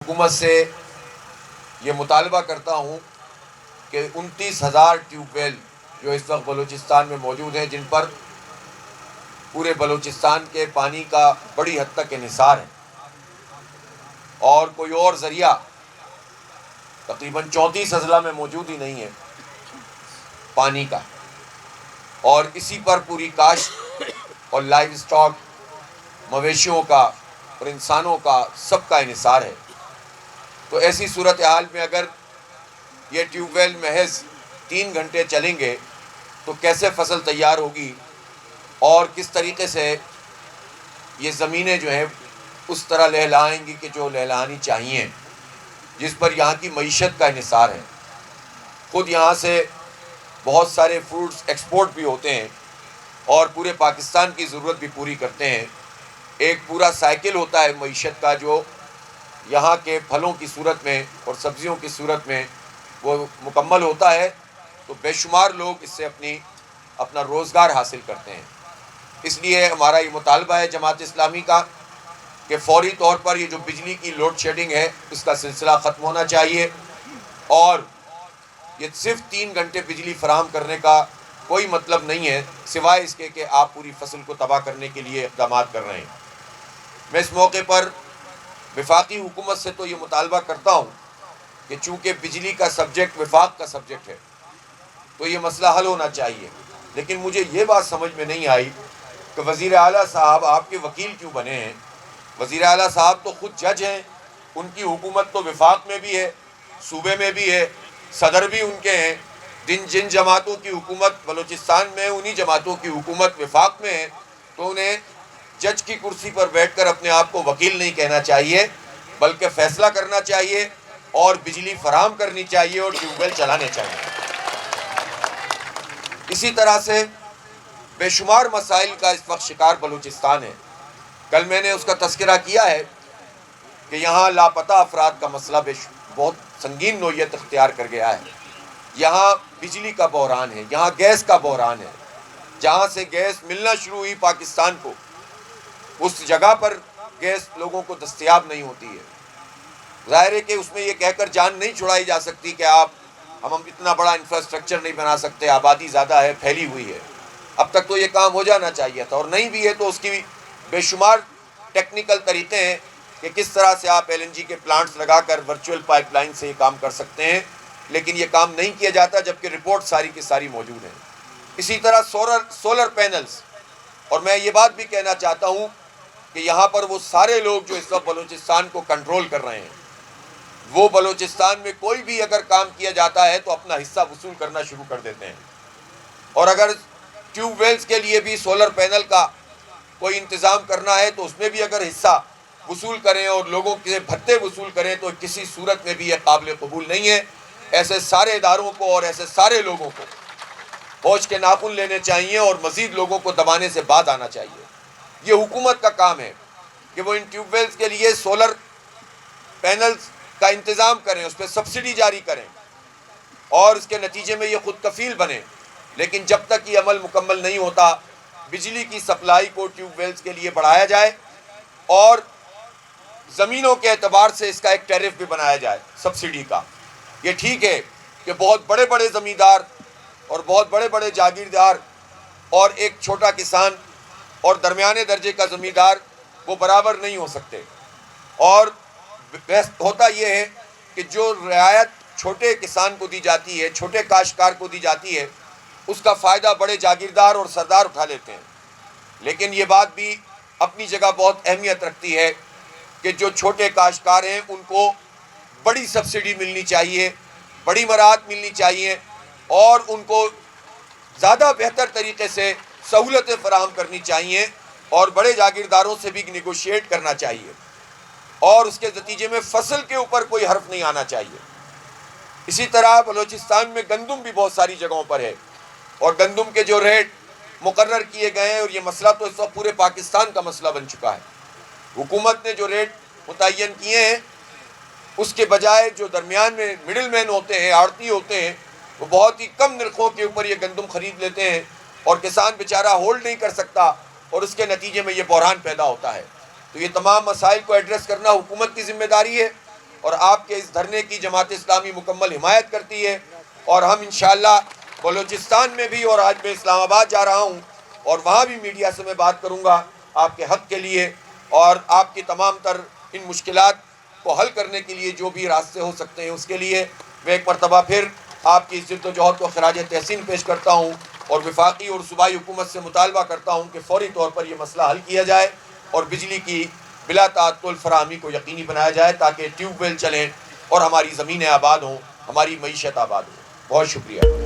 حکومت سے یہ مطالبہ کرتا ہوں کہ 29,000 ٹیوب ویل جو اس وقت بلوچستان میں موجود ہیں، جن پر پورے بلوچستان کے پانی کا بڑی حد تک انحصار ہے، اور کوئی اور ذریعہ تقریباً 34 اضلاع میں موجود ہی نہیں ہے پانی کا، اور اسی پر پوری کاشت اور لائیو اسٹاک، مویشیوں کا اور انسانوں کا سب کا انحصار ہے۔ تو ایسی صورتحال میں اگر یہ ٹیوب ویل محض 3 گھنٹے چلیں گے تو کیسے فصل تیار ہوگی، اور کس طریقے سے یہ زمینیں جو ہیں اس طرح لہلائیں گی کہ جو لہلانی چاہیے، جس پر یہاں کی معیشت کا انحصار ہے۔ خود یہاں سے بہت سارے فروٹس ایکسپورٹ بھی ہوتے ہیں اور پورے پاکستان کی ضرورت بھی پوری کرتے ہیں۔ ایک پورا سائیکل ہوتا ہے معیشت کا، جو یہاں کے پھلوں کی صورت میں اور سبزیوں کی صورت میں وہ مکمل ہوتا ہے، تو بے شمار لوگ اس سے اپنا روزگار حاصل کرتے ہیں۔ اس لیے ہمارا یہ مطالبہ ہے جماعت اسلامی کا کہ فوری طور پر یہ جو بجلی کی لوڈ شیڈنگ ہے اس کا سلسلہ ختم ہونا چاہیے، اور یہ صرف 3 گھنٹے بجلی فراہم کرنے کا کوئی مطلب نہیں ہے سوائے اس کے کہ آپ پوری فصل کو تباہ کرنے کے لیے اقدامات کر رہے ہیں۔ میں اس موقع پر وفاقی حکومت سے تو یہ مطالبہ کرتا ہوں کہ چونکہ بجلی کا سبجیکٹ وفاق کا سبجیکٹ ہے تو یہ مسئلہ حل ہونا چاہیے، لیکن مجھے یہ بات سمجھ میں نہیں آئی کہ وزیر اعلیٰ صاحب آپ کے وکیل کیوں بنے ہیں؟ وزیر اعلیٰ صاحب تو خود جج ہیں، ان کی حکومت تو وفاق میں بھی ہے، صوبے میں بھی ہے، صدر بھی ان کے ہیں۔ جن جماعتوں کی حکومت بلوچستان میں، انہی جماعتوں کی حکومت وفاق میں ہے، تو انہیں جج کی کرسی پر بیٹھ کر اپنے آپ کو وکیل نہیں کہنا چاہیے، بلکہ فیصلہ کرنا چاہیے اور بجلی فراہم کرنی چاہیے اور ٹیوب ویل چلانے چاہیے۔ اسی طرح سے بے شمار مسائل کا اس وقت شکار بلوچستان ہے۔ کل میں نے اس کا تذکرہ کیا ہے کہ یہاں لاپتہ افراد کا مسئلہ بہت سنگین نوعیت اختیار کر گیا ہے۔ یہاں بجلی کا بحران ہے، یہاں گیس کا بحران ہے۔ جہاں سے گیس ملنا شروع ہوئی پاکستان کو، اس جگہ پر گیس لوگوں کو دستیاب نہیں ہوتی ہے۔ ظاہر ہے کہ اس میں یہ کہہ کر جان نہیں چھڑائی جا سکتی کہ ہم اتنا بڑا انفراسٹرکچر نہیں بنا سکتے، آبادی زیادہ ہے، پھیلی ہوئی ہے۔ اب تک تو یہ کام ہو جانا چاہیے تھا، اور نہیں بھی ہے تو اس کی بے شمار ٹیکنیکل طریقے ہیں کہ کس طرح سے آپ LNG کے پلانٹس لگا کر ورچوئل پائپ لائن سے یہ کام کر سکتے ہیں، لیکن یہ کام نہیں کیا جاتا، جبکہ رپورٹ ساری کی ساری موجود ہیں۔ اسی طرح سولر پینلز، اور میں یہ بات بھی کہنا چاہتا ہوں کہ یہاں پر وہ سارے لوگ جو اس وقت بلوچستان کو کنٹرول کر رہے ہیں، وہ بلوچستان میں کوئی بھی اگر کام کیا جاتا ہے تو اپنا حصہ وصول کرنا شروع کر دیتے ہیں، اور اگر ٹیوب ویلز کے لیے بھی سولر پینل کا کوئی انتظام کرنا ہے تو اس میں بھی اگر حصہ وصول کریں اور لوگوں کے بھتے وصول کریں تو کسی صورت میں بھی یہ قابل قبول نہیں ہے۔ ایسے سارے اداروں کو اور ایسے سارے لوگوں کو ہوش کے ناخن لینے چاہیے اور مزید لوگوں کو دبانے سے بعد آنا چاہیے۔ یہ حکومت کا کام ہے کہ وہ ان ٹیوب ویلز کے لیے سولر پینلز کا انتظام کریں، اس پہ سبسڈی جاری کریں، اور اس کے نتیجے میں یہ خود کفیل بنے۔ لیکن جب تک یہ عمل مکمل نہیں ہوتا، بجلی کی سپلائی کو ٹیوب ویلز کے لیے بڑھایا جائے، اور زمینوں کے اعتبار سے اس کا ایک ٹیرف بھی بنایا جائے سبسڈی کا۔ یہ ٹھیک ہے کہ بہت بڑے بڑے زمیندار اور بہت بڑے بڑے جاگیردار اور ایک چھوٹا کسان اور درمیانے درجے کا زمیندار وہ برابر نہیں ہو سکتے، اور ہوتا یہ ہے کہ جو رعایت چھوٹے کسان کو دی جاتی ہے، چھوٹے کاشتکار کو دی جاتی ہے، اس کا فائدہ بڑے جاگیردار اور سردار اٹھا لیتے ہیں۔ لیکن یہ بات بھی اپنی جگہ بہت اہمیت رکھتی ہے کہ جو چھوٹے کاشتکار ہیں ان کو بڑی سبسڈی ملنی چاہیے، بڑی مراعات ملنی چاہیے، اور ان کو زیادہ بہتر طریقے سے سہولتیں فراہم کرنی چاہیے، اور بڑے جاگیرداروں سے بھی نیگوشیٹ کرنا چاہیے، اور اس کے نتیجے میں فصل کے اوپر کوئی حرف نہیں آنا چاہیے۔ اسی طرح بلوچستان میں گندم بھی بہت ساری جگہوں پر ہے، اور گندم کے جو ریٹ مقرر کیے گئے ہیں، اور یہ مسئلہ تو اس وقت پورے پاکستان کا مسئلہ بن چکا ہے، حکومت نے جو ریٹ متعین کیے ہیں اس کے بجائے جو درمیان میں مڈل مین ہوتے ہیں، آڑتی ہوتے ہیں، وہ بہت ہی کم نرخوں کے اوپر یہ گندم خرید لیتے ہیں، اور کسان بیچارہ ہولڈ نہیں کر سکتا، اور اس کے نتیجے میں یہ بحران پیدا ہوتا ہے۔ تو یہ تمام مسائل کو ایڈریس کرنا حکومت کی ذمہ داری ہے، اور آپ کے اس دھرنے کی جماعت اسلامی مکمل حمایت کرتی ہے، اور ہم انشاءاللہ بلوچستان میں بھی، اور آج میں اسلام آباد جا رہا ہوں اور وہاں بھی میڈیا سے میں بات کروں گا آپ کے حق کے لیے، اور آپ کی تمام تر ان مشکلات کو حل کرنے کے لیے جو بھی راستے ہو سکتے ہیں اس کے لیے میں ایک مرتبہ پھر آپ کی جد و جہد کو خراج تحسین پیش کرتا ہوں، اور وفاقی اور صوبائی حکومت سے مطالبہ کرتا ہوں کہ فوری طور پر یہ مسئلہ حل کیا جائے اور بجلی کی بلا تعطل فراہمی کو یقینی بنایا جائے تاکہ ٹیوب ویل چلیں اور ہماری زمینیں آباد ہوں، ہماری معیشت آباد ہو۔ بہت شکریہ۔